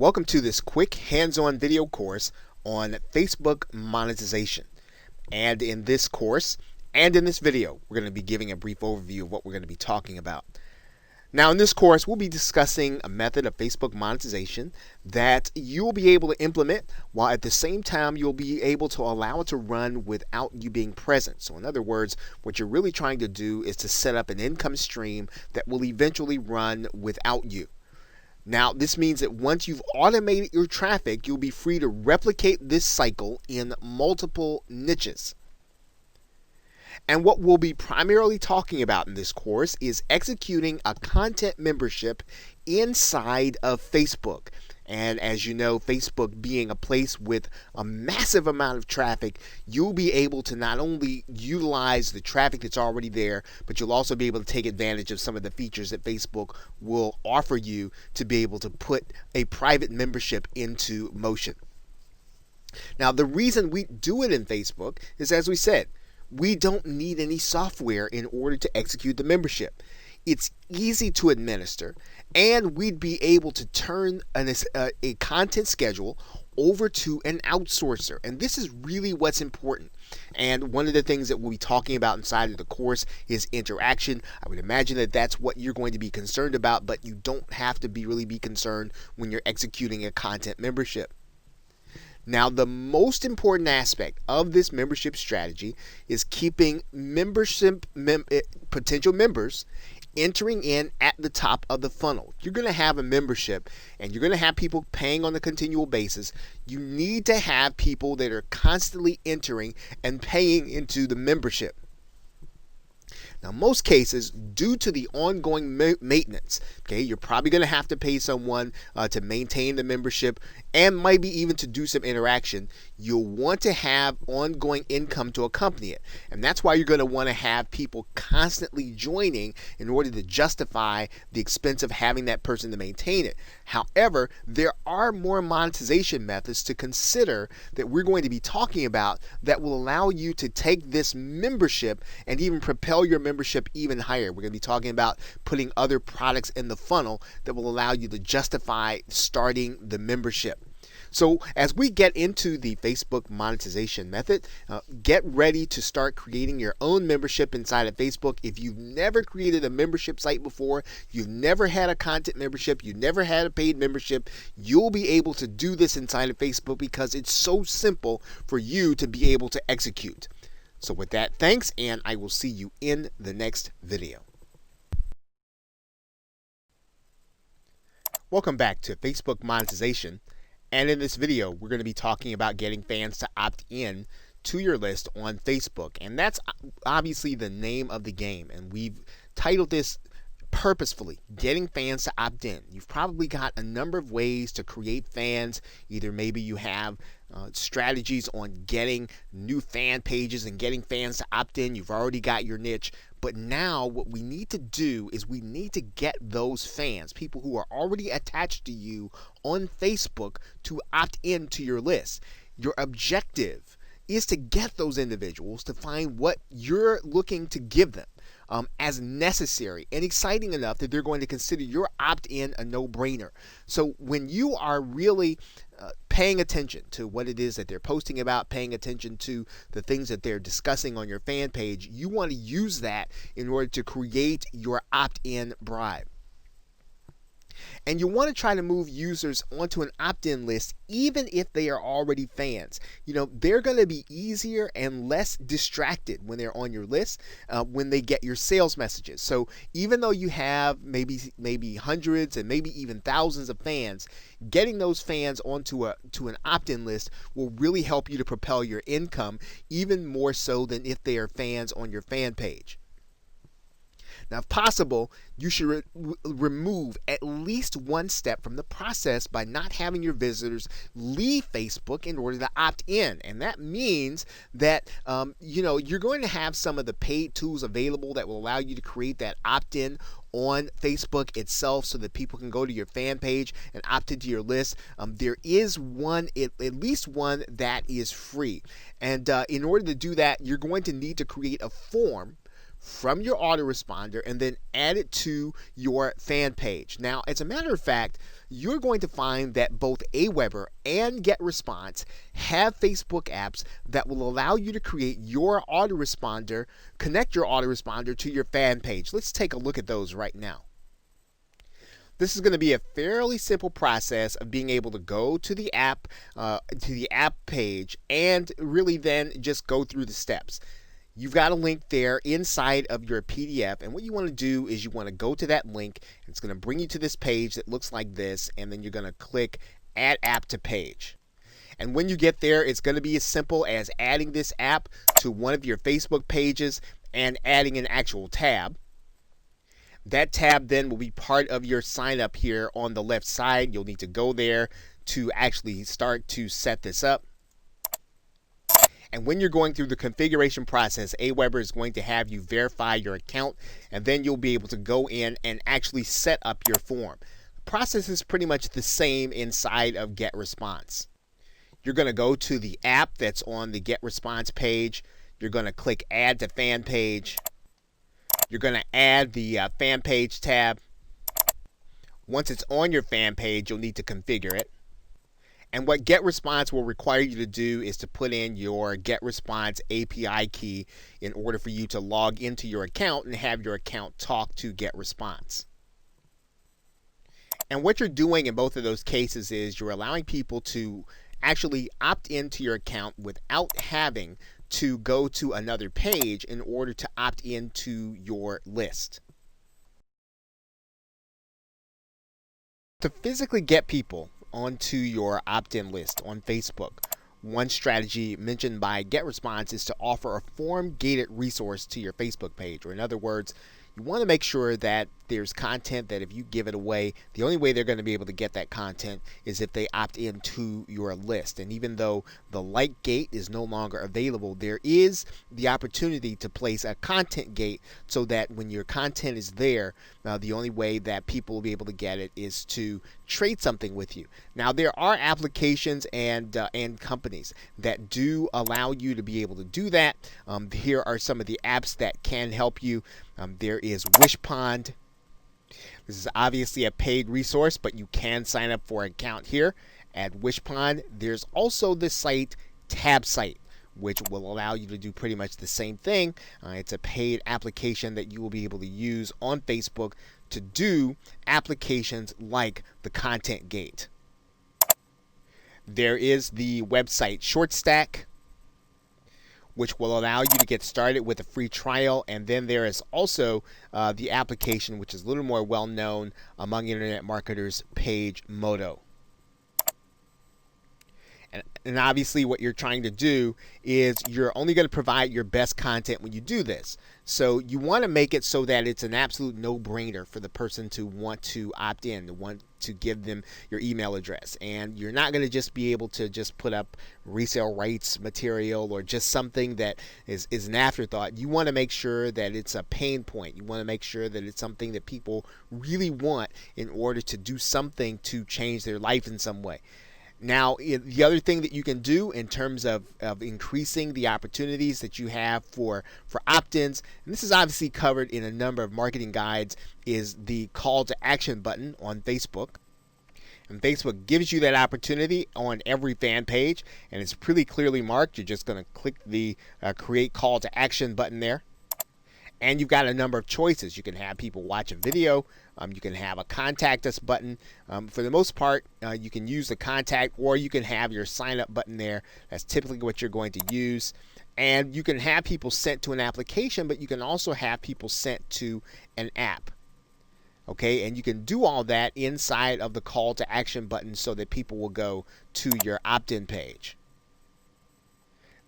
Welcome to this quick hands-on video course on Facebook monetization. And in this course and in this video, we're going to be giving a brief overview of what we're going to be talking about. Now in this course, we'll be discussing a method of Facebook monetization that you'll be able to implement while at the same time you'll be able to allow it to run without you being present. So in other words, what you're really trying to do is to set up an income stream that will eventually run without you. Now, this means that once you've automated your traffic, you'll be free to replicate this cycle in multiple niches. And what we'll be primarily talking about in this course is executing a content membership inside of Facebook. And as you know, Facebook being a place with a massive amount of traffic, you'll be able to not only utilize the traffic that's already there, but you'll also be able to take advantage of some of the features that Facebook will offer you to be able to put a private membership into motion. Now, the reason we do it in Facebook is, as we said, we don't need any software in order to execute the membership. It's easy to administer, and we'd be able to turn a content schedule over to an outsourcer. And this is really what's important. And one of the things that we'll be talking about inside of the course is interaction. I would imagine that that's what you're going to be concerned about, but you don't have to really be concerned when you're executing a content membership. Now, the most important aspect of this membership strategy is keeping potential members entering in at the top of the funnel. You're going to have a membership and you're going to have people paying on a continual basis. You need to have people that are constantly entering and paying into the membership. Now, most cases, due to the ongoing maintenance, you're probably going to have to pay someone to maintain the membership and maybe even to do some interaction. You'll want to have ongoing income to accompany it. And that's why you're going to want to have people constantly joining in order to justify the expense of having that person to maintain it. However, there are more monetization methods to consider that we're going to be talking about that will allow you to take this membership and even propel your membership even higher. We're going to be talking about putting other products in the funnel that will allow you to justify starting the membership. So as we get into the Facebook monetization method, get ready to start creating your own membership inside of Facebook. If you've never created a membership site before, you've never had a content membership, you've never had a paid membership, you'll be able to do this inside of Facebook because it's so simple for you to be able to execute. So with that, thanks, and I will see you in the next video. Welcome back to Facebook monetization. And in this video, we're going to be talking about getting fans to opt in to your list on Facebook. And that's obviously the name of the game. And we've titled this purposefully, getting fans to opt in. You've probably got a number of ways to create fans. Either maybe you have strategies on getting new fan pages and getting fans to opt in. You've already got your niche. But now what we need to do is we need to get those fans, people who are already attached to you on Facebook, to opt into your list. Your objective is to get those individuals to find what you're looking to give them as necessary and exciting enough that they're going to consider your opt-in a no-brainer. So when you are really paying attention to what it is that they're posting about, paying attention to the things that they're discussing on your fan page, you want to use that in order to create your opt-in bribe. And you want to try to move users onto an opt-in list even if they are already fans. They're going to be easier and less distracted when they're on your list when they get your sales messages. So even though you have maybe hundreds and maybe even thousands of fans, getting those fans onto an opt-in list will really help you to propel your income even more so than if they are fans on your fan page. Now, if possible, you should remove at least one step from the process by not having your visitors leave Facebook in order to opt in. And that means that you're going to have some of the paid tools available that will allow you to create that opt-in on Facebook itself so that people can go to your fan page and opt into your list. There is one, at least one, that is free. And in order to do that, you're going to need to create a form from your autoresponder and then add it to your fan page. Now, as a matter of fact, you're going to find that both Aweber and GetResponse have Facebook apps that will allow you to create your autoresponder, connect your autoresponder to your fan page. Let's take a look at those right now. This is going to be a fairly simple process of being able to go to the app page and really then just go through the steps. You've got a link there inside of your PDF, and what you want to do is you want to go to that link. It's going to bring you to this page that looks like this, and then you're going to click Add App to Page. And when you get there, it's going to be as simple as adding this app to one of your Facebook pages and adding an actual tab. That tab then will be part of your sign up here on the left side. You'll need to go there to actually start to set this up. And when you're going through the configuration process, Aweber is going to have you verify your account, and then you'll be able to go in and actually set up your form. The process is pretty much the same inside of GetResponse. You're going to go to the app that's on the GetResponse page. You're going to click Add to Fan Page. You're going to add the Fan Page tab. Once it's on your fan page, you'll need to configure it. And what GetResponse will require you to do is to put in your GetResponse API key in order for you to log into your account and have your account talk to GetResponse. And what you're doing in both of those cases is you're allowing people to actually opt into your account without having to go to another page in order to opt into your list. To physically get people onto your opt-in list on Facebook, one strategy mentioned by GetResponse is to offer a form-gated resource to your Facebook page, or in other words, you want to make sure that there's content that if you give it away, the only way they're going to be able to get that content is if they opt into your list. And even though the like gate is no longer available, there is the opportunity to place a content gate so that when your content is there, the only way that people will be able to get it is to trade something with you. Now, there are applications and companies that do allow you to be able to do that. Here are some of the apps that can help you. There is Wishpond. This is obviously a paid resource, but you can sign up for an account here at Wishpond. There's also the site TabSite, which will allow you to do pretty much the same thing. It's a paid application that you will be able to use on Facebook to do applications like the Content Gate. There is the website ShortStack, which will allow you to get started with a free trial. And then there is also the application, which is a little more well known among internet marketers, PageModo. And obviously what you're trying to do is you're only going to provide your best content when you do this. So you want to make it so that it's an absolute no-brainer for the person to want to opt in, to want to give them your email address. And you're not going to just be able to just put up resale rights material or just something that is an afterthought. You want to make sure that it's a pain point. You want to make sure that it's something that people really want in order to do something to change their life in some way. Now, the other thing that you can do in terms of increasing the opportunities that you have for opt-ins, and this is obviously covered in a number of marketing guides, is the call to action button on Facebook. And Facebook gives you that opportunity on every fan page, and it's pretty clearly marked. You're just going to click the create call to action button there. And you've got a number of choices. You can have people watch a video. You can have a contact us button. For the most part, you can use the contact, or you can have your sign up button there. That's typically what you're going to use. And you can have people sent to an application, but you can also have people sent to an app. Okay, and you can do all that inside of the call to action button so that people will go to your opt-in page.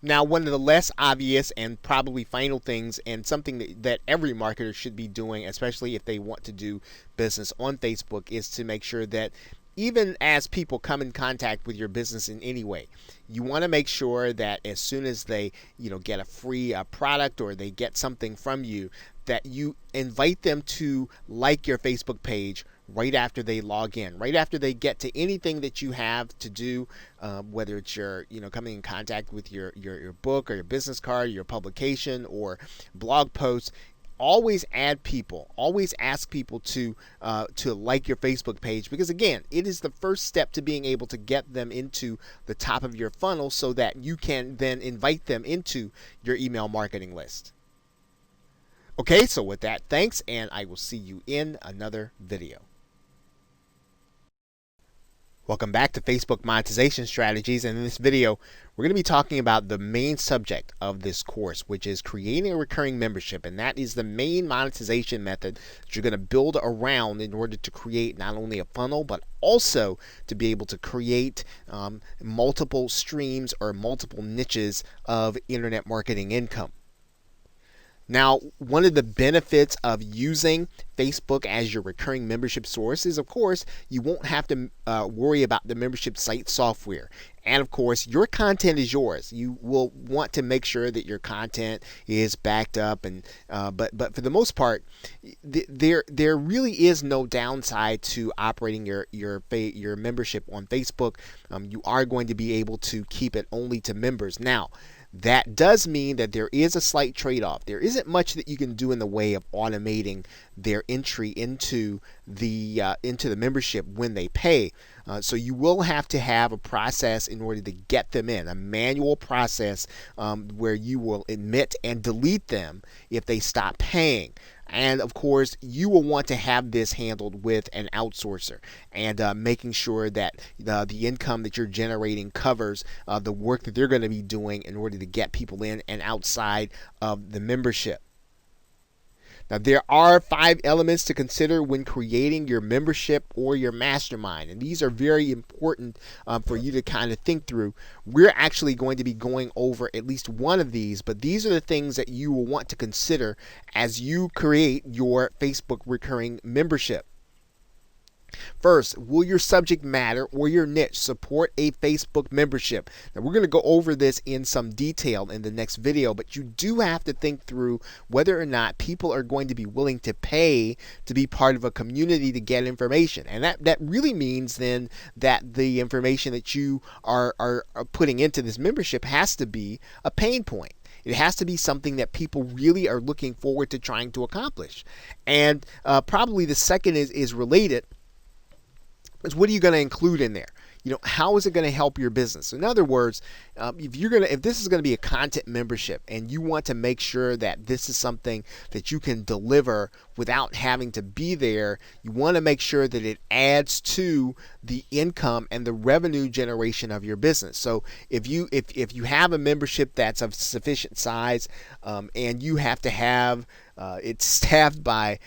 Now, one of the less obvious and probably final things, and something that every marketer should be doing, especially if they want to do business on Facebook, is to make sure that even as people come in contact with your business in any way, you want to make sure that as soon as they get a free product or they get something from you, that you invite them to like your Facebook page right after they log in, right after they get to anything that you have to do, whether it's your coming in contact with your book or your business card, your publication or blog post. always add people, always ask people to like your Facebook page, because again, it is the first step to being able to get them into the top of your funnel so that you can then invite them into your email marketing list. Okay, so with that, thanks, and I will see you in another video. Welcome back to Facebook Monetization Strategies, and in this video we're going to be talking about the main subject of this course, which is creating a recurring membership, and that is the main monetization method that you're going to build around in order to create not only a funnel but also to be able to create multiple streams or multiple niches of internet marketing income. Now, one of the benefits of using Facebook as your recurring membership source is, of course, you won't have to worry about the membership site software. And of course, your content is yours. You will want to make sure that your content is backed up, and but for the most part, there really is no downside to operating your membership on Facebook. You are going to be able to keep it only to members. Now, that does mean that there is a slight trade-off. There isn't much that you can do in the way of automating their entry into the membership when they pay. So you will have to have a process in order to get them in, a manual process where you will admit and delete them if they stop paying. And of course, you will want to have this handled with an outsourcer, and making sure that the income that you're generating covers the work that they're going to be doing in order to get people in and outside of the membership. Now, there are 5 elements to consider when creating your membership or your mastermind, and these are very important for you to kind of think through. We're actually going to be going over at least one of these, but these are the things that you will want to consider as you create your Facebook recurring membership. First, will your subject matter or your niche support a Facebook membership? Now, we're going to go over this in some detail in the next video, but you do have to think through whether or not people are going to be willing to pay to be part of a community to get information. And that really means then that the information that you are putting into this membership has to be a pain point. It has to be something that people really are looking forward to trying to accomplish. And probably the second is related. What are you going to include in there? How is it going to help your business? In other words, if this is going to be a content membership and you want to make sure that this is something that you can deliver without having to be there, you want to make sure that it adds to the income and the revenue generation of your business. So if you have a membership that's of sufficient size, and you have to have it's staffed by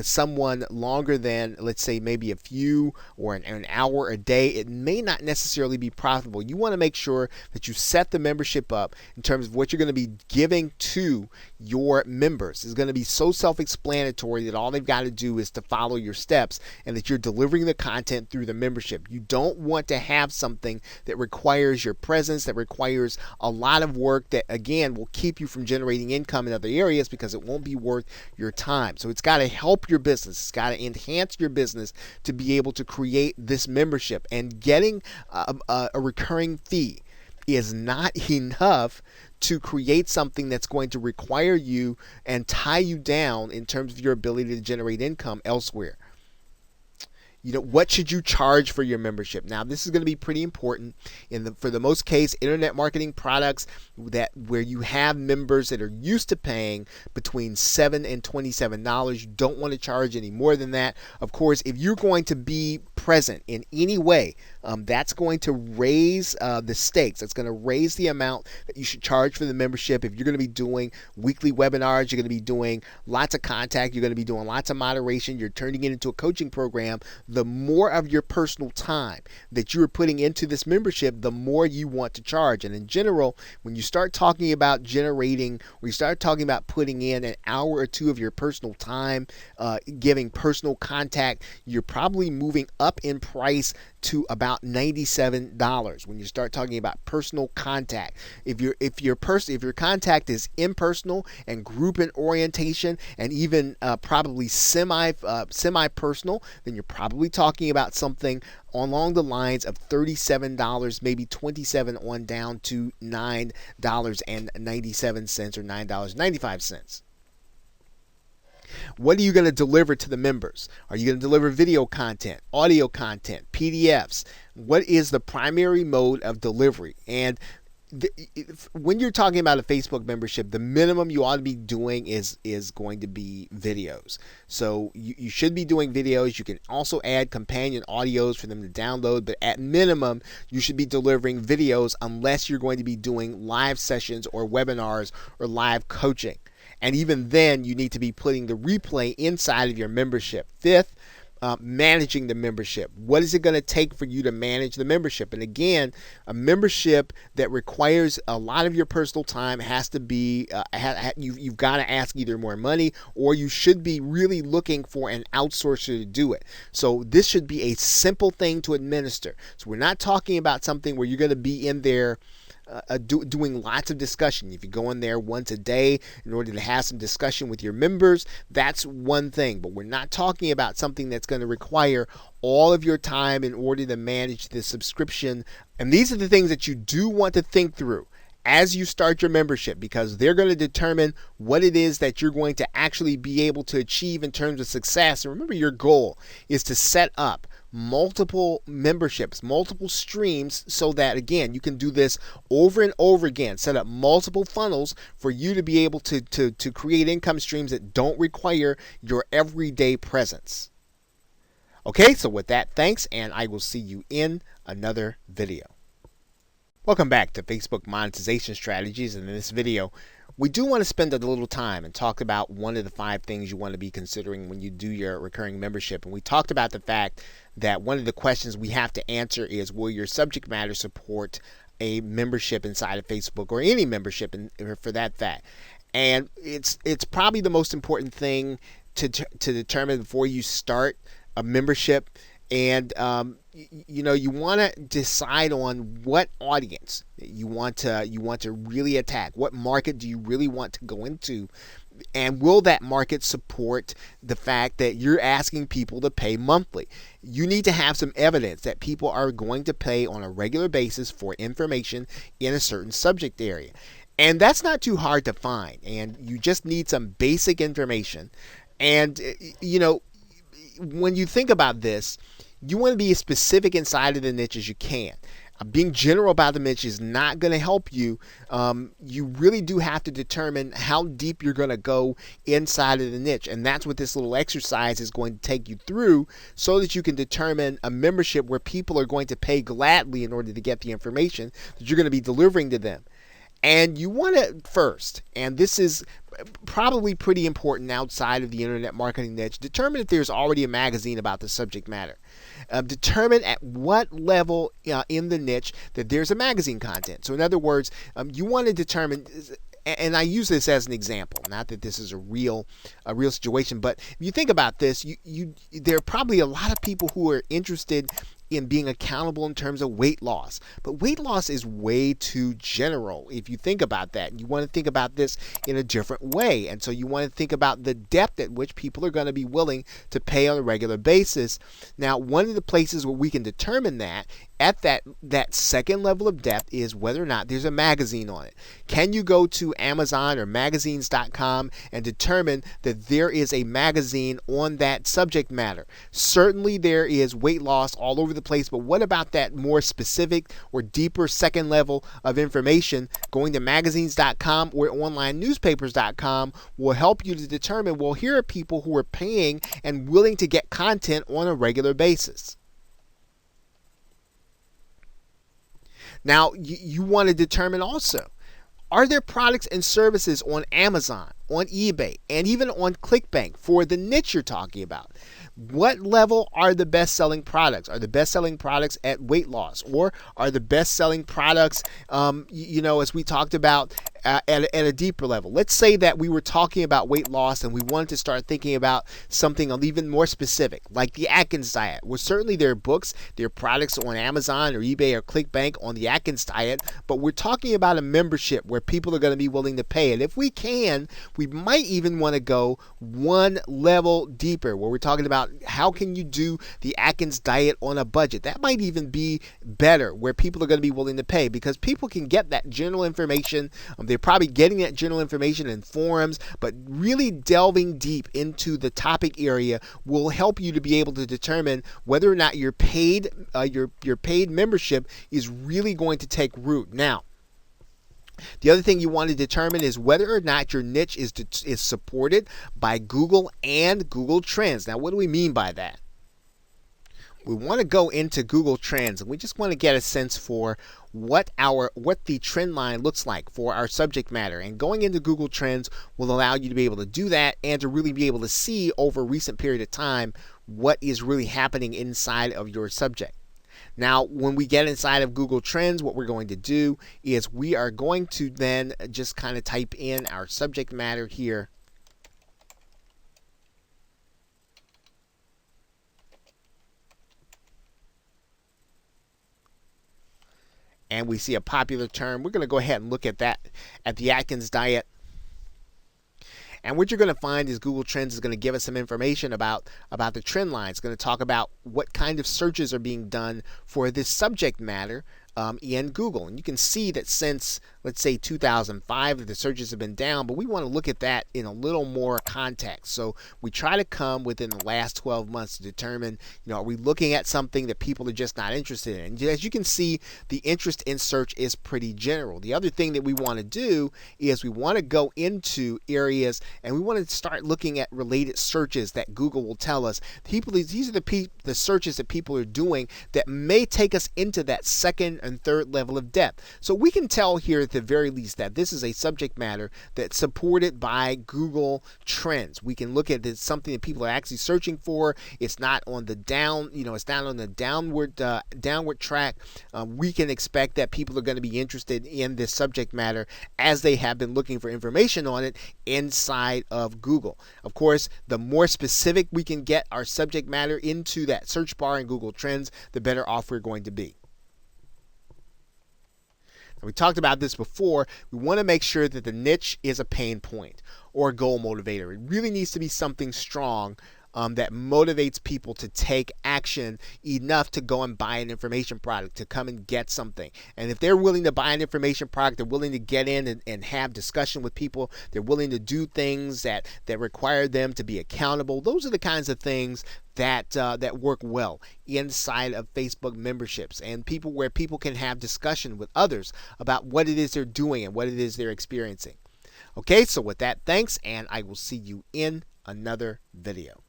someone longer than, let's say, maybe a few or an hour a day, it may not necessarily be profitable. You want to make sure that you set the membership up in terms of what you're going to be giving to your members. It's going to be so self-explanatory that all they've got to do is to follow your steps, and that you're delivering the content through the membership. You don't want to have something that requires your presence, that requires a lot of work, that again will keep you from generating income in other areas because it won't be worth your time. So it's got to help your business. It's got to enhance your business to be able to create this membership. And getting a recurring fee is not enough to create something that's going to require you and tie you down in terms of your ability to generate income elsewhere. What should you charge for your membership? Now, this is going to be pretty important for the most case, internet marketing products where you have members that are used to paying between $7 and $27. You don't want to charge any more than that. Of course, if you're going to be present in any way, that's going to raise the stakes. That's going to raise the amount that you should charge for the membership. If you're going to be doing weekly webinars, you're going to be doing lots of contact, you're going to be doing lots of moderation, you're turning it into a coaching program, the more of your personal time that you're putting into this membership, the more you want to charge. And in general, when you start talking about generating, or you start talking about putting in an hour or two of your personal time, giving personal contact, you're probably moving up in price to about $97 when you start talking about personal contact. If your contact is impersonal and group in orientation, and even probably semi-personal, then you're probably talking about something along the lines of $37, maybe $27 on down to $9.97 or $9.95. What are you going to deliver to the members? Are you going to deliver video content, audio content, PDFs? What is the primary mode of delivery? And when you're talking about a Facebook membership, the minimum you ought to be doing is going to be videos. So you should be doing videos. You can also add companion audios for them to download, but at minimum, you should be delivering videos unless you're going to be doing live sessions or webinars or live coaching. And even then, you need to be putting the replay inside of your membership. Fifth, managing the membership. What is it going to take for you to manage the membership? And again, a membership that requires a lot of your personal time has to be, you've got to ask either more money, or you should be really looking for an outsourcer to do it. So this should be a simple thing to administer. So we're not talking about something where you're going to be in there doing lots of discussion. If you go in there once a day in order to have some discussion with your members, that's one thing. But we're not talking about something that's going to require all of your time in order to manage the subscription. And these are the things that you do want to think through as you start your membership, because they're going to determine what it is that you're going to actually be able to achieve in terms of success. And remember, your goal is to set up multiple memberships, multiple streams, so that again, you can do this over and over again. Set up multiple funnels for you to be able to create income streams that don't require your everyday presence. Okay, so with that, thanks, and I will see you in another video. Welcome back to Facebook Monetization Strategies. And in this video, we do want to spend a little time and talk about one of the 5 things you want to be considering when you do your recurring membership. And we talked about the fact that one of the questions we have to answer is, will your subject matter support a membership inside of Facebook, or any membership for that fact? And it's probably the most important thing to determine before you start a membership. And you want to decide on what audience you want to really attack. What market do you really want to go into? And will that market support the fact that you're asking people to pay monthly? You need to have some evidence that people are going to pay on a regular basis for information in a certain subject area. And that's not too hard to find. And you just need some basic information. And, when you think about this, you want to be as specific inside of the niche as you can. Being general about the niche is not going to help you. You really do have to determine how deep you're going to go inside of the niche. And that's what this little exercise is going to take you through, so that you can determine a membership where people are going to pay gladly in order to get the information that you're going to be delivering to them. And you want to first, and this is probably pretty important outside of the internet marketing niche, determine if there's already a magazine about the subject matter. Determine at what level in the niche that there's a magazine content. So in other words, you want to determine, and I use this as an example, not that this is a real situation, but if you think about this, there are probably a lot of people who are interested in being accountable in terms of weight loss. But weight loss is way too general if you think about that. You want to think about this in a different way. And so you want to think about the depth at which people are going to be willing to pay on a regular basis. Now, one of the places where we can determine that at that second level of depth is whether or not there's a magazine on it. Can you go to Amazon or magazines.com and determine that there is a magazine on that subject matter? Certainly there is weight loss all over the place, but what about that more specific or deeper second level of information? Going to magazines.com or onlinenewspapers.com will help you to determine, well, here are people who are paying and willing to get content on a regular basis. Now, you want to determine also, are there products and services on Amazon, on eBay, and even on ClickBank for the niche you're talking about? What level are the best-selling products? Are the best-selling products at weight loss? Or are the best-selling products, as we talked about, at a deeper level? Let's say that we were talking about weight loss and we wanted to start thinking about something even more specific, like the Atkins diet. Well, certainly there are books, there are products on Amazon or eBay or ClickBank on the Atkins diet, but we're talking about a membership where people are going to be willing to pay. And if we can, we might even want to go one level deeper, where we're talking about how can you do the Atkins diet on a budget. That might even be better, where people are going to be willing to pay, because people can get that general information. they're probably getting that general information in forums, but really delving deep into the topic area will help you to be able to determine whether or not your paid membership is really going to take root. Now, the other thing you want to determine is whether or not your niche is supported by Google and Google Trends. Now, what do we mean by that? We want to go into Google Trends, and we just want to get a sense for what the trend line looks like for our subject matter. And going into Google Trends will allow you to be able to do that and to really be able to see over a recent period of time what is really happening inside of your subject. Now, when we get inside of Google Trends, what we're going to do is we are going to then just kind of type in our subject matter here. And we see a popular term. We're going to go ahead and look at that, at the Atkins diet. And what you're going to find is Google Trends is going to give us some information about the trend line. It's going to talk about what kind of searches are being done for this subject matter in Google. And you can see that since, let's say, 2005, that the searches have been down, but we want to look at that in a little more context. So we try to come within the last 12 months to determine, are we looking at something that people are just not interested in? And as you can see, the interest in search is pretty general. The other thing that we want to do is we want to go into areas and we want to start looking at related searches that Google will tell us. These are the searches that people are doing that may take us into that second and third level of depth. So we can tell here at the very least that this is a subject matter that's supported by Google Trends. We can look at this, something that people are actually searching for. It's not on the it's not on the downward track. We can expect that people are going to be interested in this subject matter as they have been looking for information on it inside of Google. Of course, the more specific we can get our subject matter into that search bar in Google Trends, the better off we're going to be. We talked about this before. We want to make sure that the niche is a pain point or a goal motivator. It really needs to be something strong that motivates people to take action enough to go and buy an information product, to come and get something. And if they're willing to buy an information product, they're willing to get in and have discussion with people, they're willing to do things that require them to be accountable. Those are the kinds of things that work well inside of Facebook memberships, and where people can have discussion with others about what it is they're doing and what it is they're experiencing. Okay, so with that, thanks, and I will see you in another video.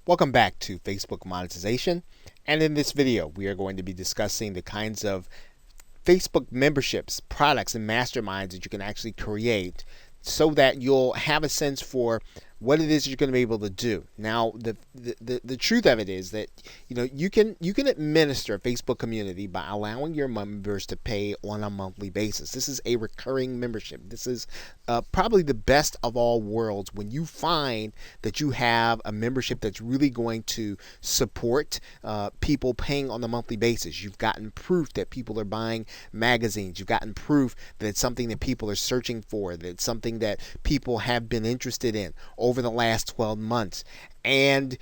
Welcome back to Facebook Monetization, and in this video we are going to be discussing the kinds of Facebook memberships, products, and masterminds that you can actually create so that you'll have a sense for what it is you're going to be able to do. Now, the truth of it is that you can administer a Facebook community by allowing your members to pay on a monthly basis. This is a recurring membership. This is probably the best of all worlds when you find that you have a membership that's really going to support people paying on a monthly basis. You've gotten proof that people are buying magazines. You've gotten proof that it's something that people are searching for, that it's something that people have been interested in over the last 12 months. And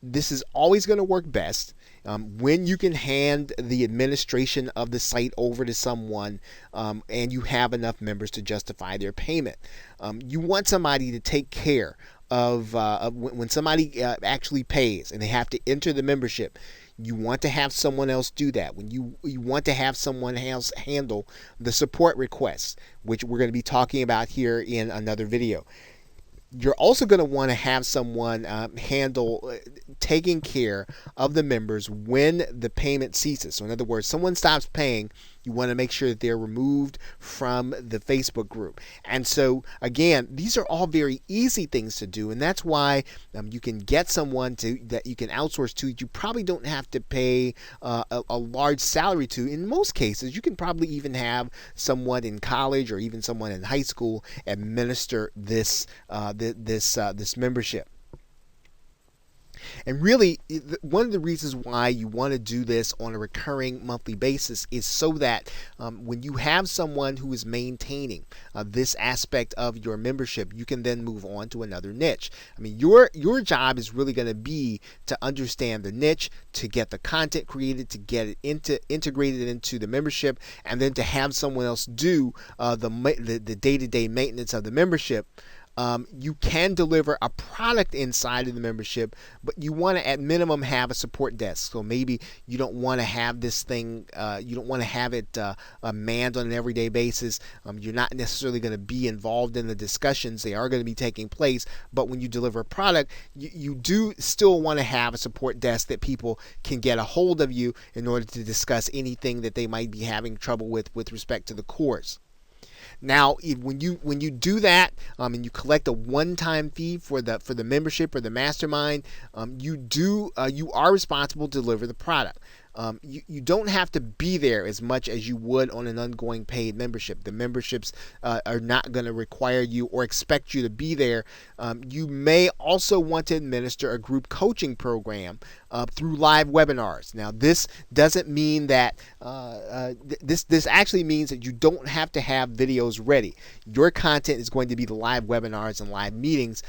this is always going to work best when you can hand the administration of the site over to someone and you have enough members to justify their payment. You want somebody to take care of when somebody actually pays and they have to enter the membership. You want to have someone else do that. When you want to have someone else handle the support requests, which we're going to be talking about here in another video. You're also going to want to have someone handle taking care of the members when the payment ceases. So in other words, someone stops paying, you want to make sure that they're removed from the Facebook group. And so again, these are all very easy things to do, and that's why you can get someone that you can outsource to. You probably don't have to pay a large salary to. In most cases, you can probably even have someone in college or even someone in high school administer this membership. And really, one of the reasons why you want to do this on a recurring monthly basis is so that when you have someone who is maintaining this aspect of your membership, you can then move on to another niche. I mean, your job is really going to be to understand the niche, to get the content created, to get it integrated into the membership, and then to have someone else do the day-to-day maintenance of the membership. You can deliver a product inside of the membership, but you want to at minimum have a support desk. So maybe you don't want to have this thing, you don't want to have it manned on an everyday basis. You're not necessarily going to be involved in the discussions. They are going to be taking place, but when you deliver a product, you do still want to have a support desk that people can get a hold of you in order to discuss anything that they might be having trouble with respect to the course. Now, when you do that and you collect a one-time fee for the membership or the mastermind, you are responsible to deliver the product. You don't have to be there as much as you would on an ongoing paid membership. The memberships are not going to require you or expect you to be there. You may also want to administer a group coaching program through live webinars. Now, this doesn't mean that this actually means that you don't have to have videos ready. Your content is going to be the live webinars and live meetings.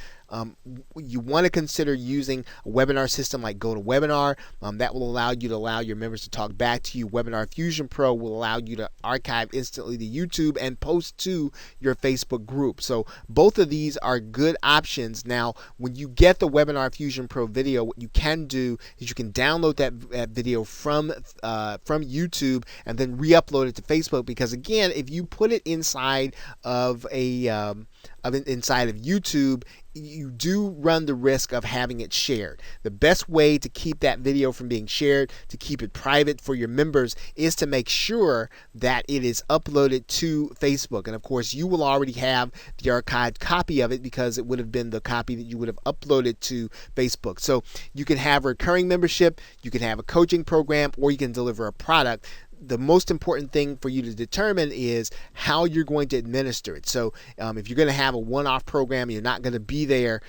You want to consider using a webinar system like GoToWebinar. That will allow your members to talk back to you. Webinar Fusion Pro will allow you to archive instantly to YouTube and post to your Facebook group. So both of these are good options. Now, when you get the Webinar Fusion Pro video, what you can do is you can download that video from YouTube and then re-upload it to Facebook. Because again, if you put it inside of inside of YouTube, you do run the risk of having it shared. The best way to keep that video from being shared, to keep it private for your members, is to make sure that it is uploaded to Facebook. And of course, you will already have the archived copy of it because it would have been the copy that you would have uploaded to Facebook. So you can have a recurring membership, you can have a coaching program, or you can deliver a product. The most important thing for you to determine is how you're going to administer it. So if you're going to have a one-off program, you're not going to be there,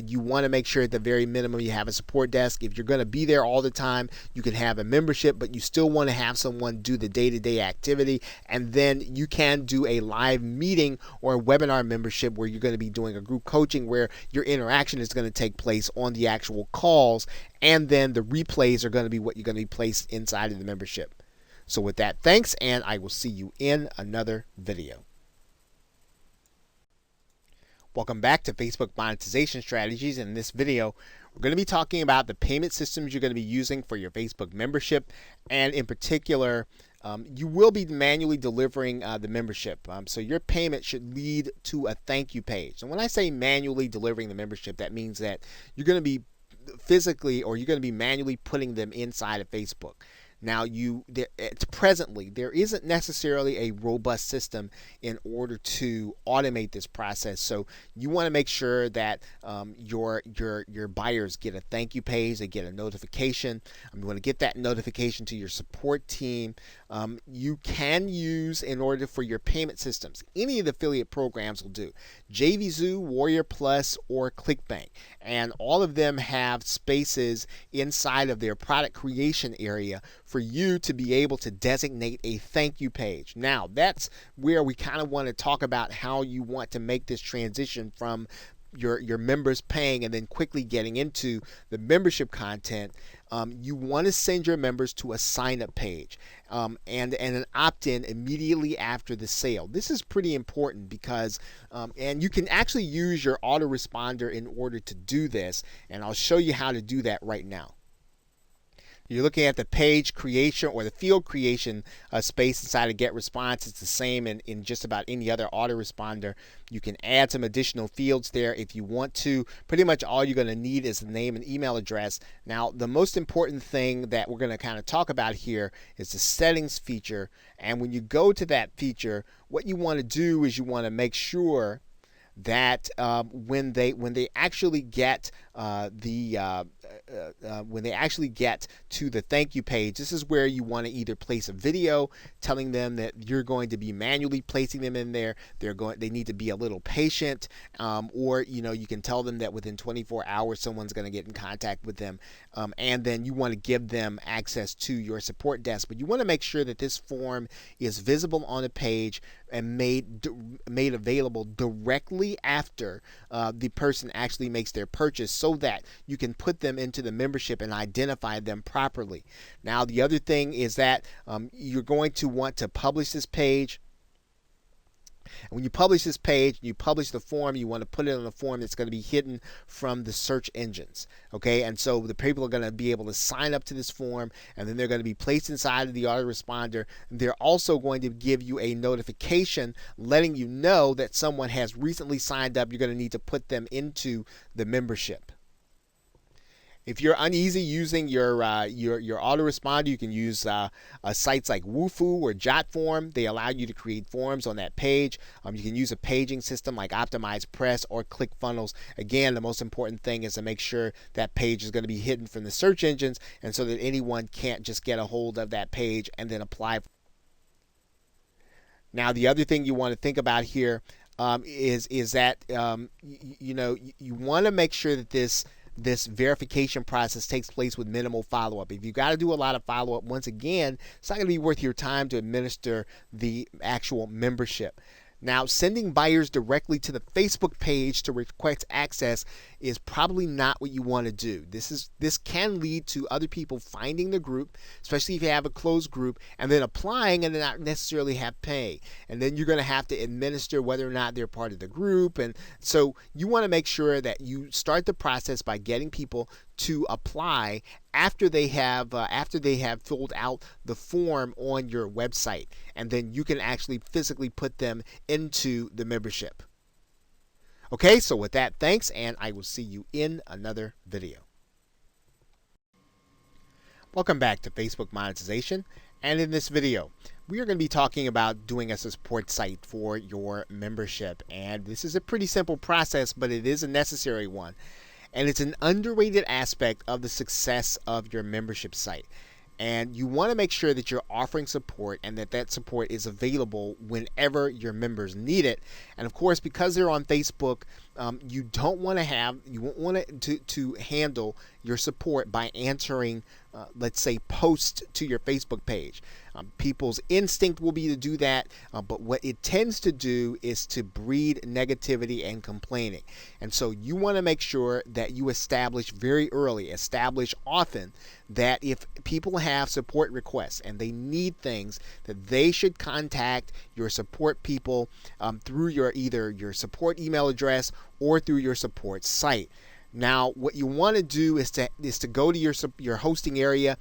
you want to make sure at the very minimum you have a support desk. If you're going to be there all the time, you can have a membership, but you still want to have someone do the day-to-day activity. And then you can do a live meeting or a webinar membership where you're going to be doing a group coaching where your interaction is going to take place on the actual calls, and then the replays are going to be what you're going to be placed inside of the membership. So with that, thanks, and I will see you in another video. Welcome back to Facebook Monetization Strategies. In this video, we're going to be talking about the payment systems you're going to be using for your Facebook membership, and in particular, you will be manually delivering the membership. So your payment should lead to a thank you page. And when I say manually delivering the membership, that means that you're going to be physically, or you're going to be manually putting them inside of Facebook. Now, presently, there isn't necessarily a robust system in order to automate this process. So you want to make sure that your buyers get a thank you page, they get a notification. You want to get that notification to your support team. You can use, in order for your payment systems, any of the affiliate programs will do. JVZoo, Warrior Plus, or ClickBank. And all of them have spaces inside of their product creation area for you to be able to designate a thank you page. Now, that's where we kind of want to talk about how you want to make this transition from your members paying and then quickly getting into the membership content. You want to send your members to a sign-up page and an opt-in immediately after the sale. This is pretty important because, and you can actually use your autoresponder in order to do this, and I'll show you how to do that right now. You're looking at the page creation or the field creation space inside of GetResponse. It's the same in just about any other autoresponder. You can add some additional fields there if you want to. Pretty much all you're going to need is the name and email address. Now, the most important thing that we're going to kind of talk about here is the settings feature. And when you go to that feature, what you want to do is you want to make sure that when they actually get when they actually get to the thank you page, this is where you want to either place a video telling them that you're going to be manually placing them in there. They need to be a little patient, or you can tell them that within 24 hours someone's going to get in contact with them, and then you want to give them access to your support desk. But you want to make sure that this form is visible on the page and made available directly after the person actually makes their purchase, so that you can put them into the membership and identify them properly. Now, the other thing is that you're going to want to publish this page. And when you publish this page, you publish the form, you want to put it on a form that's going to be hidden from the search engines. Okay, and so the people are going to be able to sign up to this form, and then they're going to be placed inside of the autoresponder. They're also going to give you a notification letting you know that someone has recently signed up. You're going to need to put them into the membership. If you're uneasy using your autoresponder, you can use sites like Wufoo or JotForm. They allow you to create forms on that page. You can use a paging system like OptimizePress or ClickFunnels. Again, the most important thing is to make sure that page is going to be hidden from the search engines, and so that anyone can't just get a hold of that page and then apply. Now, the other thing you want to think about here is that you want to make sure that this verification process takes place with minimal follow-up. If you've got to do a lot of follow-up, once again, it's not going to be worth your time to administer the actual membership. Now, sending buyers directly to the Facebook page to request access is probably not what you want to do. This can lead to other people finding the group, especially if you have a closed group, and then applying and not necessarily have pay. And then you're going to have to administer whether or not they're part of the group. And so you want to make sure that you start the process by getting people to apply after they have filled out the form on your website, and then you can actually physically put them into the membership. Okay, so with that, thanks, and I will see you in another video. Welcome back to Facebook Monetization, and in this video we are going to be talking about doing a support site for your membership. And this is a pretty simple process, but it is a necessary one. And it's an underrated aspect of the success of your membership site. And you want to make sure that you're offering support and that support is available whenever your members need it. And of course, because they're on Facebook, you won't want to handle your support by answering, let's say, posts to your Facebook page. People's instinct will be to do that, but what it tends to do is to breed negativity and complaining. And so you want to make sure that you establish often, that if people have support requests and they need things, that they should contact your support people through either your support email address or through your support site. Now, what you want to do is to go to your hosting area.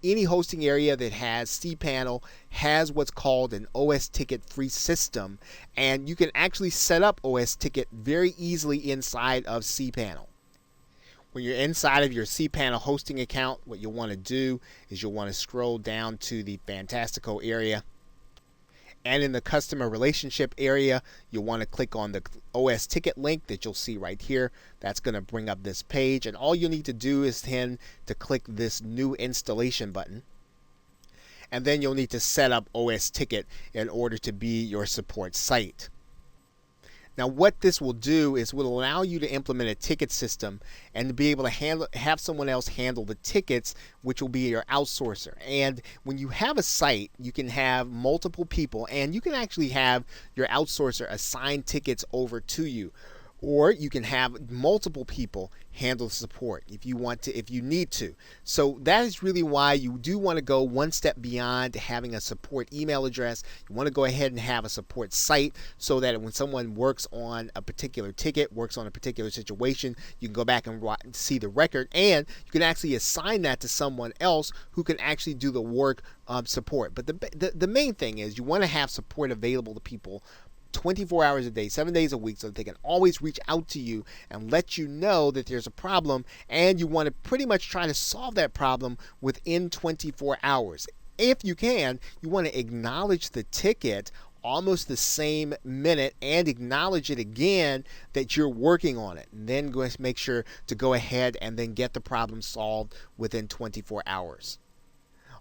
Any hosting area that has cPanel has what's called an OS ticket free system, and you can actually set up OS ticket very easily inside of cPanel. When you're inside of your cPanel hosting account, what you'll want to do is you'll want to scroll down to the Fantastico area. And in the customer relationship area, you'll want to click on the OS ticket link that you'll see right here. That's going to bring up this page. And all you'll need to do is to click this new installation button. And then you'll need to set up OS ticket in order to be your support site. Now, what this will do is will allow you to implement a ticket system and to be able to have someone else handle the tickets, which will be your outsourcer. And when you have a site, you can have multiple people, and you can actually have your outsourcer assign tickets over to you. Or you can have multiple people handle support if you need to. So that is really why you do want to go one step beyond having a support email address. You want to go ahead and have a support site, so that when someone works on a particular ticket, works on a particular situation, you can go back and see the record, and you can actually assign that to someone else who can actually do the work of support. But the main thing is you want to have support available to people 24 hours a day, 7 days a week, so that they can always reach out to you and let you know that there's a problem, and you want to pretty much try to solve that problem within 24 hours. If you can, you want to acknowledge the ticket almost the same minute and acknowledge it again that you're working on it. And then go make sure to go ahead and then get the problem solved within 24 hours.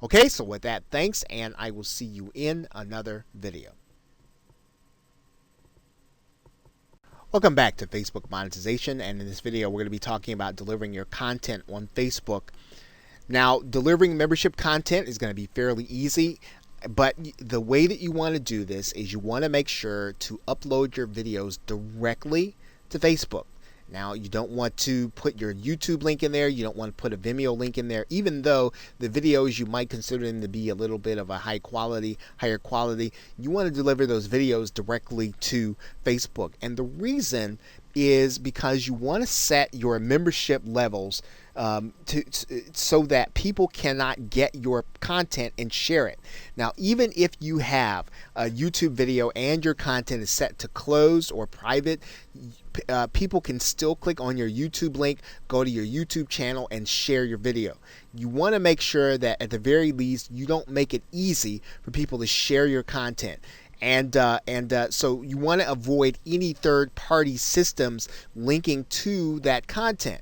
Okay, so with that, thanks, and I will see you in another video. Welcome back to Facebook Monetization, and in this video we're going to be talking about delivering your content on Facebook. Now, delivering membership content is going to be fairly easy, but the way that you want to do this is you want to make sure to upload your videos directly to Facebook. Now, you don't want to put your YouTube link in there. You don't want to put a Vimeo link in there, even though the videos you might consider them to be a little bit of a higher quality. You want to deliver those videos directly to Facebook. And the reason is because you want to set your membership levels so that people cannot get your content and share it. Now, even if you have a YouTube video and your content is set to closed or private, people can still click on your YouTube link, go to your YouTube channel, and share your video. You want to make sure that at the very least you don't make it easy for people to share your content. And so you want to avoid any third-party systems linking to that content.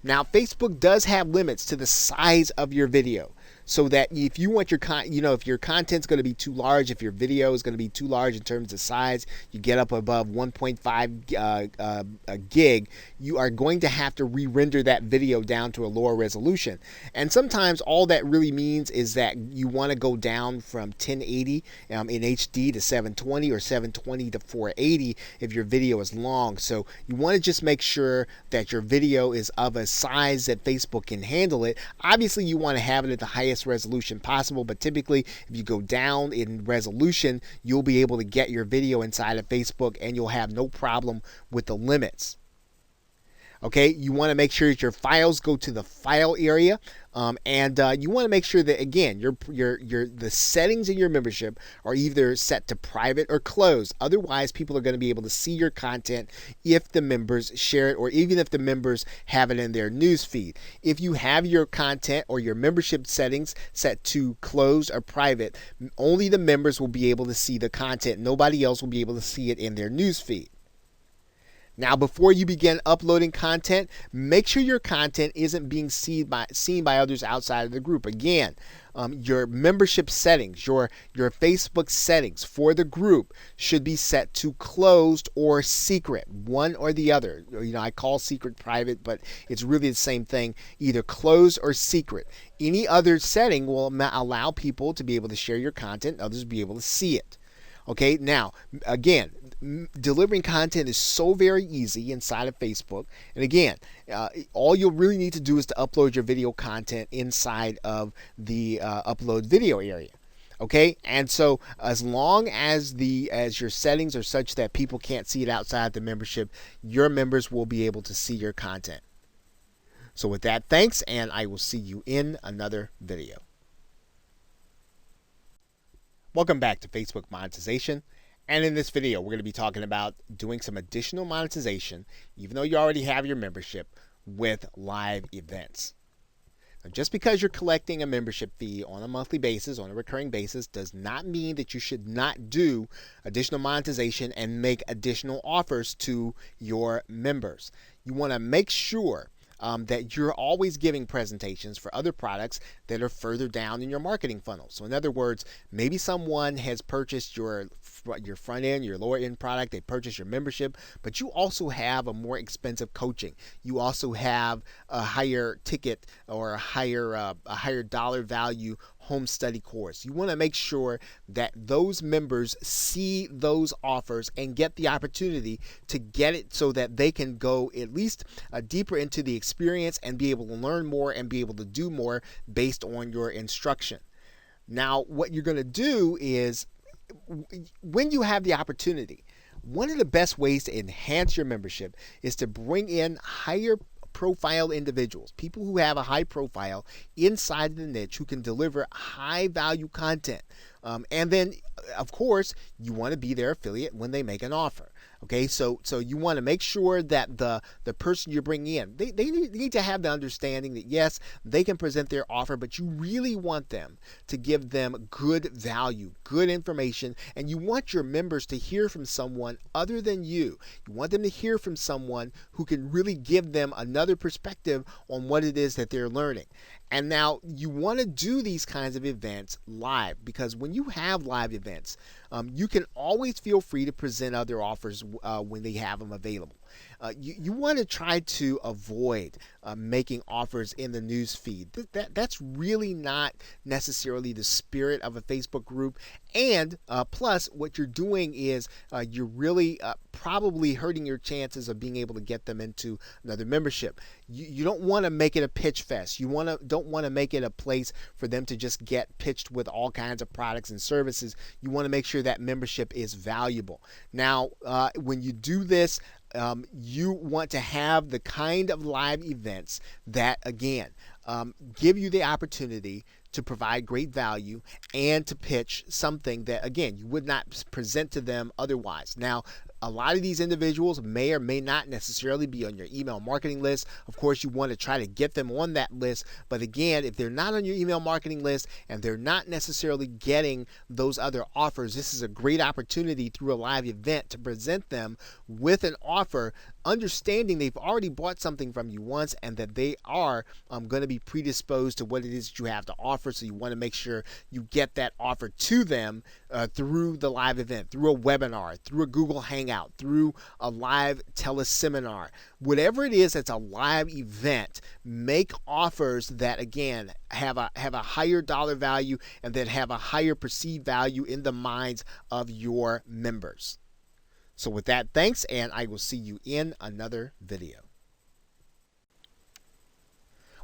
Now, Facebook does have limits to the size of your video, so that if you want your if your content's going to be too large, if your video is going to be too large in terms of size, you get up above 1.5 gig, you are going to have to re-render that video down to a lower resolution. And sometimes all that really means is that you want to go down from 1080 in HD to 720 or 720 to 480 if your video is long. So you want to just make sure that your video is of a size that Facebook can handle it. Obviously, you want to have it at the highest resolution possible, but typically if you go down in resolution, you'll be able to get your video inside of Facebook and you'll have no problem with the limits. Okay, you want to make sure that your files go to the file area, and you want to make sure that, again, the settings in your membership are either set to private or closed. Otherwise, people are going to be able to see your content if the members share it, or even if the members have it in their news feed. If you have your content or your membership settings set to closed or private, only the members will be able to see the content. Nobody else will be able to see it in their news feed. Now, before you begin uploading content, make sure your content isn't being seen by others outside of the group. Again, your membership settings, your Facebook settings for the group should be set to closed or secret, one or the other. I call secret private, but it's really the same thing, either closed or secret. Any other setting will allow people to be able to share your content, others will be able to see it. Okay, now, again, delivering content is so very easy inside of Facebook. And again, all you'll really need to do is to upload your video content inside of the upload video area. Okay, and so as long as your settings are such that people can't see it outside the membership, your members will be able to see your content. So with that, thanks, and I will see you in another video. Welcome back to Facebook Monetization, and in this video we're going to be talking about doing some additional monetization, even though you already have your membership, with live events. Now, just because you're collecting a membership fee on a monthly basis, on a recurring basis, does not mean that you should not do additional monetization and make additional offers to your members. You want to make sure that you're always giving presentations for other products that are further down in your marketing funnel. So in other words, maybe someone has purchased your front end, your lower end product, they purchased your membership, but you also have a more expensive coaching. You also have a higher ticket or a higher dollar value home study course. You want to make sure that those members see those offers and get the opportunity to get it so that they can go at least deeper into the experience and be able to learn more and be able to do more based on your instruction. Now, what you're going to do is, when you have the opportunity, one of the best ways to enhance your membership is to bring in higher profile individuals, people who have a high profile inside the niche who can deliver high value content. And then, of course, you want to be their affiliate when they make an offer. Okay, so you want to make sure that the person you're bringing in, they need to have the understanding that yes, they can present their offer, but you really want them to give them good value, good information, and you want your members to hear from someone other than you. You want them to hear from someone who can really give them another perspective on what it is that they're learning. And now you want to do these kinds of events live, because when you have live events, you can always feel free to present other offers when they have them available. You want to try to avoid making offers in the news feed. That's really not necessarily the spirit of a Facebook group. And plus, what you're doing is you're really probably hurting your chances of being able to get them into another membership. You don't want to make it a pitch fest. You don't want to make it a place for them to just get pitched with all kinds of products and services. You want to make sure that membership is valuable. Now, when you do this, you want to have the kind of live events that, again, give you the opportunity to provide great value and to pitch something that, again, you would not present to them otherwise. Now, a lot of these individuals may or may not necessarily be on your email marketing list. Of course, you want to try to get them on that list. But again, if they're not on your email marketing list and they're not necessarily getting those other offers, this is a great opportunity through a live event to present them with an offer, understanding they've already bought something from you once and that they are going to be predisposed to what it is that you have to offer. So you want to make sure you get that offer to them through the live event, through a webinar, through a Google Hangout, through a live teleseminar. Whatever it is that's a live event, make offers that, again, have a higher dollar value and that have a higher perceived value in the minds of your members. So with that, thanks, and I will see you in another video.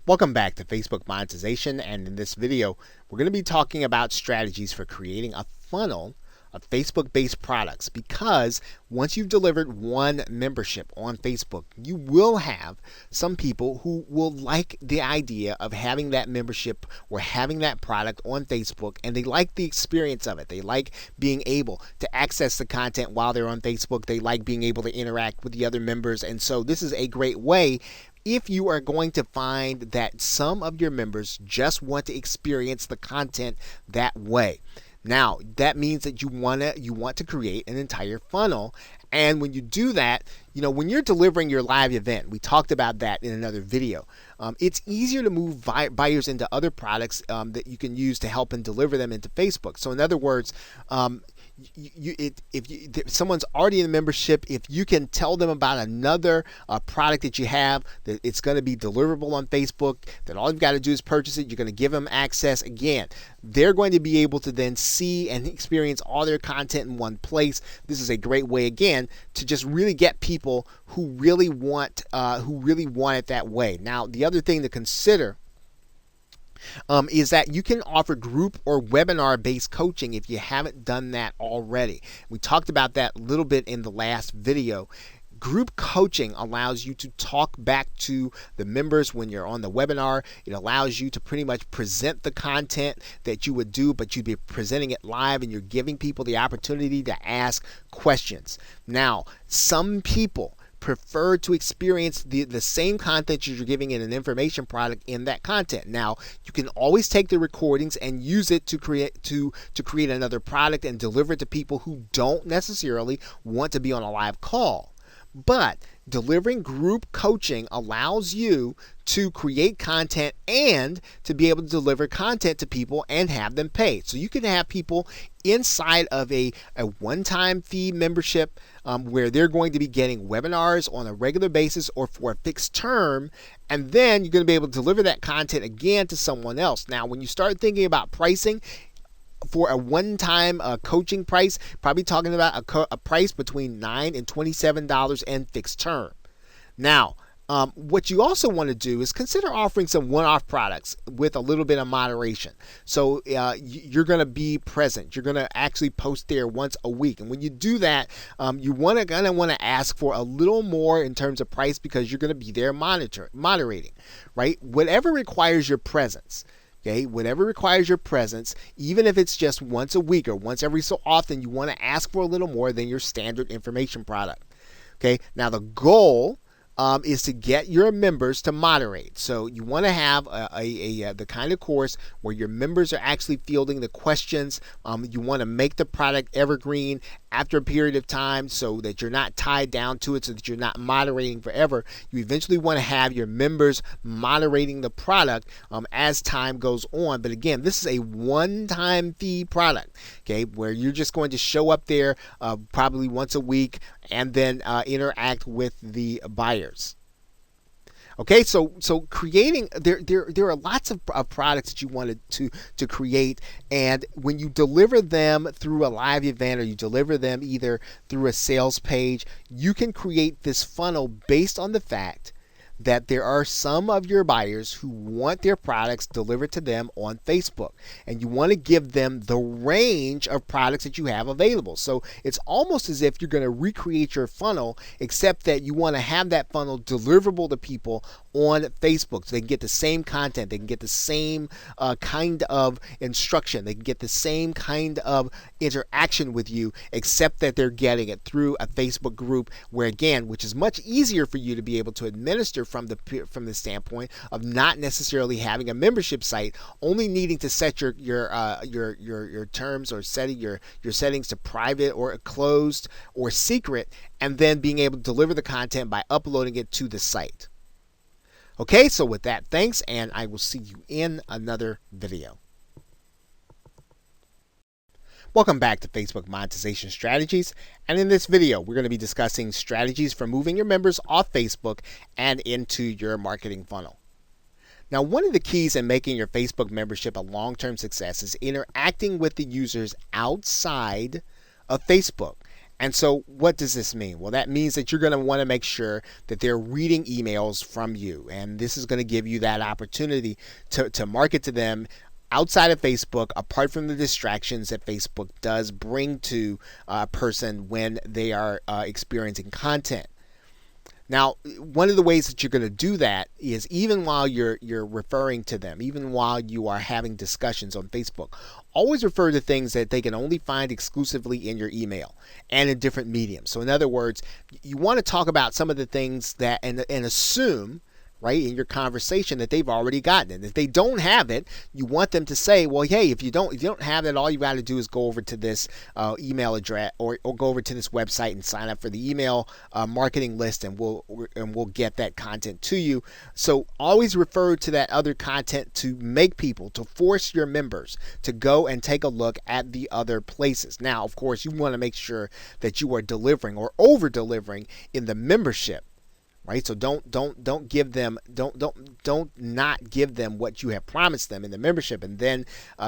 Welcome back to Facebook Monetization, and in this video, we're going to be talking about strategies for creating a funnel of Facebook-based products, because once you've delivered one membership on Facebook, you will have some people who will like the idea of having that membership or having that product on Facebook, and they like the experience of it. They like being able to access the content while they're on Facebook. They like being able to interact with the other members, and so this is a great way if you are going to find that some of your members just want to experience the content that way. Now, that means that you want to create an entire funnel. And when you do that, when you're delivering your live event, we talked about that in another video, it's easier to move buyers into other products that you can use to help and deliver them into Facebook. So in other words, if someone's already in a membership, if you can tell them about another product that you have, that it's going to be deliverable on Facebook, that all you've got to do is purchase it, you're going to give them access. Again, they're going to be able to then see and experience all their content in one place. This is a great way, again, to just really get people who really want it that way. Now, the other thing to consider is that you can offer group or webinar-based coaching if you haven't done that already. We talked about that a little bit in the last video. Group coaching allows you to talk back to the members when you're on the webinar. It allows you to pretty much present the content that you would do, but you'd be presenting it live, and you're giving people the opportunity to ask questions. Now, some people prefer to experience the same content you're giving in an information product in that content. Now, you can always take the recordings and use it to create another product and deliver it to people who don't necessarily want to be on a live call. But delivering group coaching allows you to create content and to be able to deliver content to people and have them pay. So you can have people inside of a one-time fee membership where they're going to be getting webinars on a regular basis or for a fixed term, and then you're going to be able to deliver that content again to someone else. Now, when you start thinking about pricing, for a one-time coaching price, probably talking about a price between $9 and $27 and fixed term. Now, what you also want to do is consider offering some one-off products with a little bit of moderation. So you're going to be present. You're going to actually post there once a week. And when you do that, you're going to want to ask for a little more in terms of price, because you're going to be there moderating, right? Whatever requires your presence. Okay, whatever requires your presence, even if it's just once a week or once every so often, you want to ask for a little more than your standard information product. Okay, now the goal is to get your members to moderate. So you want to have the kind of course where your members are actually fielding the questions. You want to make the product evergreen after a period of time so that you're not tied down to it, so that you're not moderating forever. You eventually want to have your members moderating the product as time goes on. But again, this is a one-time fee product, okay, where you're just going to show up there probably once a week and then interact with the buyers. Okay, so creating there are lots of products that you wanted to create, and when you deliver them through a live event or you deliver them either through a sales page, you can create this funnel based on the fact that there are some of your buyers who want their products delivered to them on Facebook, and you want to give them the range of products that you have available. So it's almost as if you're going to recreate your funnel, except that you want to have that funnel deliverable to people on Facebook so they can get the same content, they can get the same kind of instruction, they can get the same kind of interaction with you, except that they're getting it through a Facebook group, where again, which is much easier for you to be able to administer from the standpoint of not necessarily having a membership site, only needing to set your terms or setting your settings to private or closed or secret, and then being able to deliver the content by uploading it to the site. Okay, so with that, thanks, and I will see you in another video. Welcome back to Facebook Monetization Strategies, and in this video we're going to be discussing strategies for moving your members off Facebook and into your marketing funnel. Now, one of the keys in making your Facebook membership a long-term success is interacting with the users outside of Facebook. And so what does this mean? Well, that means that you're going to want to make sure that they're reading emails from you, and this is going to give you that opportunity to market to them outside of Facebook, apart from the distractions that Facebook does bring to a person when they are experiencing content. Now, one of the ways that you're going to do that is even while you're referring to them, even while you are having discussions on Facebook, always refer to things that they can only find exclusively in your email and in different mediums. So in other words, you want to talk about some of the things that and assume, right, in your conversation that they've already gotten it. If they don't have it, you want them to say, well, hey, if you don't have it, all you got to do is go over to this email address or go over to this website and sign up for the email marketing list, and we'll get that content to you. So always refer to that other content to make people, to force your members to go and take a look at the other places. Now, of course, you want to make sure that you are delivering or over delivering in the membership. Right, so don't give them don't not give them what you have promised them in the membership, and then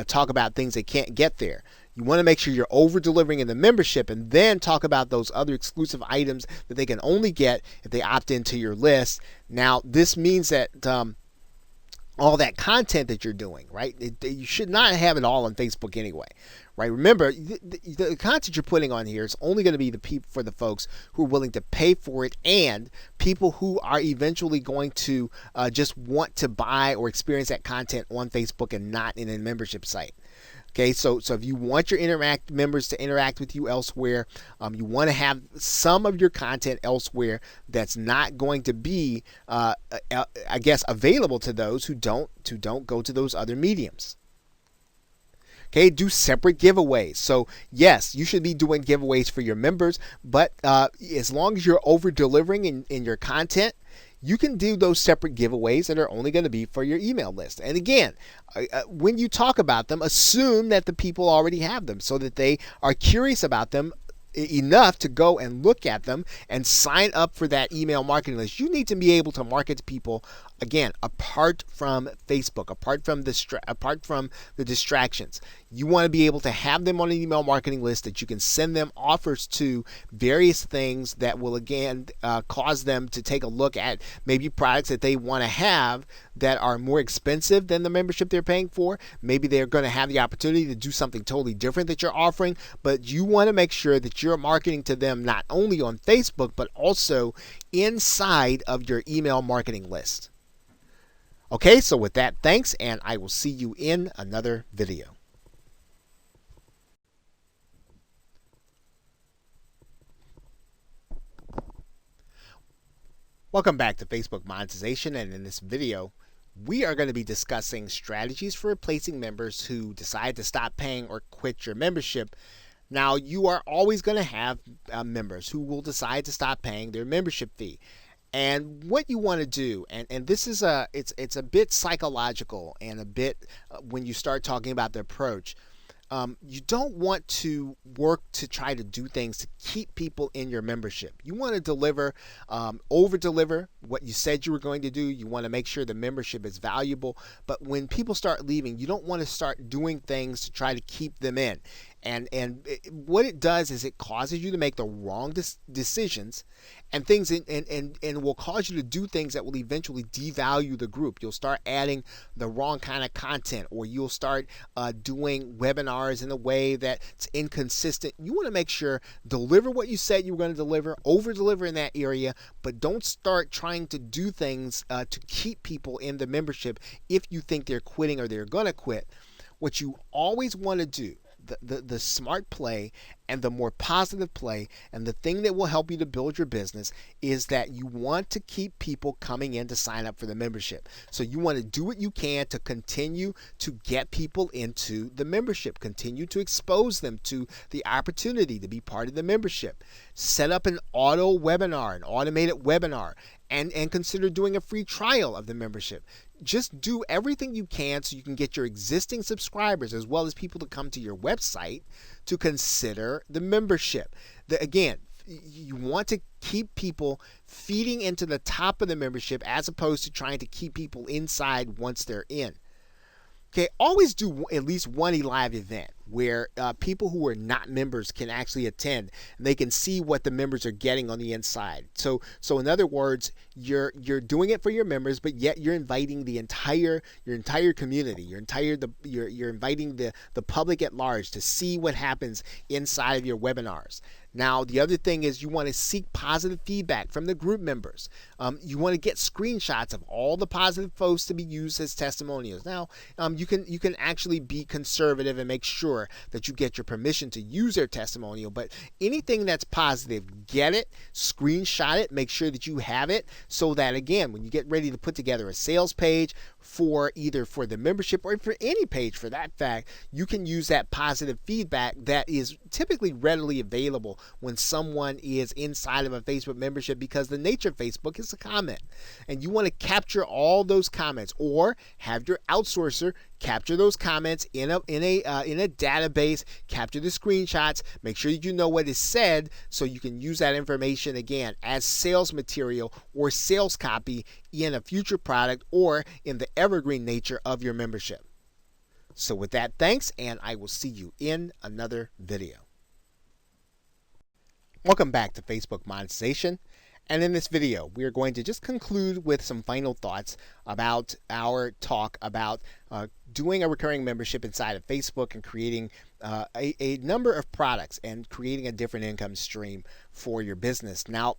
talk about things they can't get there. You want to make sure you're over delivering in the membership, and then talk about those other exclusive items that they can only get if they opt into your list. Now, this means that all that content that you're doing, right? You should not have it all on Facebook anyway, right? Remember, the content you're putting on here is only going to be for the folks who are willing to pay for it, and people who are eventually going to just want to buy or experience that content on Facebook and not in a membership site. Okay, so if you want your members to interact with you elsewhere, you want to have some of your content elsewhere that's not going to be, I guess, available to those who don't go to those other mediums. Okay, do separate giveaways. So yes, you should be doing giveaways for your members, but as long as you're over delivering in your content, you can do those separate giveaways that are only going to be for your email list. And again, when you talk about them, assume that the people already have them so that they are curious about them enough to go and look at them and sign up for that email marketing list. You need to be able to market to people, again, apart from Facebook, apart from the distractions. You want to be able to have them on an email marketing list that you can send them offers to various things that will, again, cause them to take a look at maybe products that they want to have that are more expensive than the membership they're paying for. Maybe they're going to have the opportunity to do something totally different that you're offering, but you want to make sure that you're marketing to them not only on Facebook, but also inside of your email marketing list. Okay, so with that, thanks, and I will see you in another video. Welcome back to Facebook Monetization, and in this video we are going to be discussing strategies for replacing members who decide to stop paying or quit your membership. Now, you are always going to have members who will decide to stop paying their membership fee. And what you want to do, and this is it's a bit psychological and a bit when you start talking about the approach. You don't want to work to try to do things to keep people in your membership. You want to deliver, over deliver what you said you were going to do. You want to make sure the membership is valuable. But when people start leaving, you don't want to start doing things to try to keep them in. What it does is it causes you to make the wrong decisions, and things and will cause you to do things that will eventually devalue the group. You'll start adding the wrong kind of content, or you'll start doing webinars in a way that's inconsistent. You want to make sure deliver what you said you were going to deliver, over deliver in that area, but don't start trying to do things to keep people in the membership if you think they're quitting or they're going to quit. What you always want to do, the smart play and the more positive play, and the thing that will help you to build your business, is that you want to keep people coming in to sign up for the membership. So you want to do what you can to continue to get people into the membership, continue to expose them to the opportunity to be part of the membership. Set up an auto webinar, an automated webinar, and consider doing a free trial of the membership. Just do everything you can so you can get your existing subscribers as well as people to come to your website to consider the membership. Again, you want to keep people feeding into the top of the membership as opposed to trying to keep people inside once they're in. Okay, always do at least one live event where people who are not members can actually attend, and they can see what the members are getting on the inside. So in other words, you're doing it for your members, but yet you're inviting your entire community. You're inviting the public at large to see what happens inside of your webinars. Now, the other thing is you want to seek positive feedback from the group members. You want to get screenshots of all the positive posts to be used as testimonials. Now, you can actually be conservative and make sure that you get your permission to use their testimonial, but anything that's positive, get it, screenshot it, make sure that you have it, so that, again, when you get ready to put together a sales page for either for the membership or for any page for that fact, you can use that positive feedback that is typically readily available when someone is inside of a Facebook membership, because the nature of Facebook is a comment, and you want to capture all those comments, or have your outsourcer capture those comments in a database, capture the screenshots, make sure that you know what is said so you can use that information again as sales material or sales copy in a future product or in the evergreen nature of your membership. So with that, thanks, and I will see you in another video. Welcome back to Facebook Monetization. And in this video, we are going to just conclude with some final thoughts about our talk about doing a recurring membership inside of Facebook and creating a number of products and creating a different income stream for your business. Now,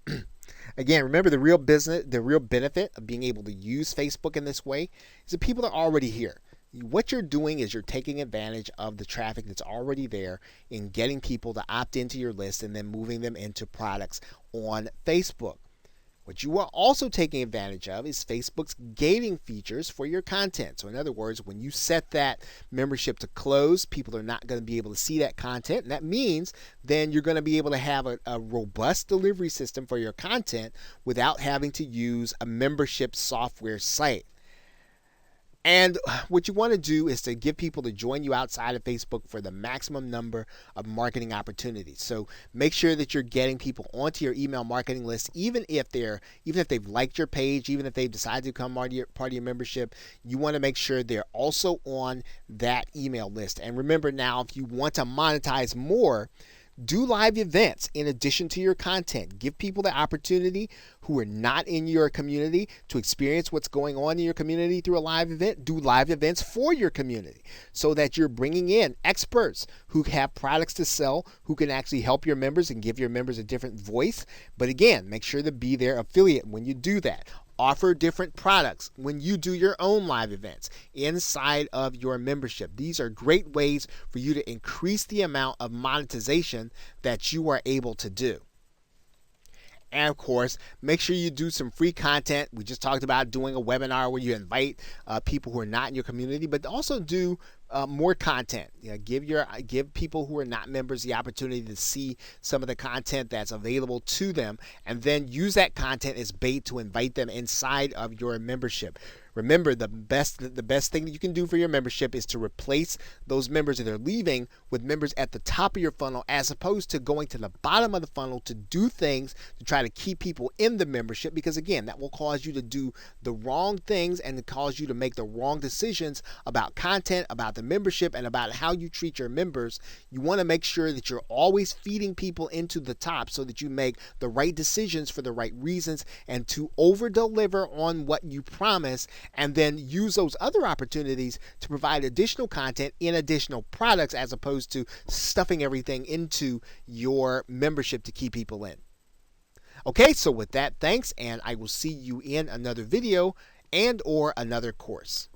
again, remember the real benefit of being able to use Facebook in this way is that people are already here. What you're doing is you're taking advantage of the traffic that's already there and getting people to opt into your list and then moving them into products on Facebook. What you are also taking advantage of is Facebook's gating features for your content. So in other words, when you set that membership to close, people are not going to be able to see that content. And that means then you're going to be able to have a robust delivery system for your content without having to use a membership software site. And what you want to do is to get people to join you outside of Facebook for the maximum number of marketing opportunities. So make sure that you're getting people onto your email marketing list, even if they've liked your page, even if they've decided to become part of your membership. You want to make sure they're also on that email list. And remember now, if you want to monetize more, do live events in addition to your content. Give people the opportunity who are not in your community to experience what's going on in your community through a live event. Do live events for your community so that you're bringing in experts who have products to sell, who can actually help your members and give your members a different voice. But again, make sure to be their affiliate when you do that. Offer different products when you do your own live events inside of your membership. These are great ways for you to increase the amount of monetization that you are able to do. And of course, make sure you do some free content. We just talked about doing a webinar where you invite people who are not in your community, but also do more content. Give people who are not members the opportunity to see some of the content that's available to them, and then use that content as bait to invite them inside of your membership. Remember, the best thing that you can do for your membership is to replace those members that are leaving with members at the top of your funnel, as opposed to going to the bottom of the funnel to do things to try to keep people in the membership, because again, that will cause you to do the wrong things and cause you to make the wrong decisions about content, about the membership, and about how you treat your members. You want to make sure that you're always feeding people into the top so that you make the right decisions for the right reasons, and to over deliver on what you promise, and then use those other opportunities to provide additional content in additional products, as opposed to stuffing everything into your membership to keep people in. Okay, so with that, thanks, and I will see you in another video and or another course.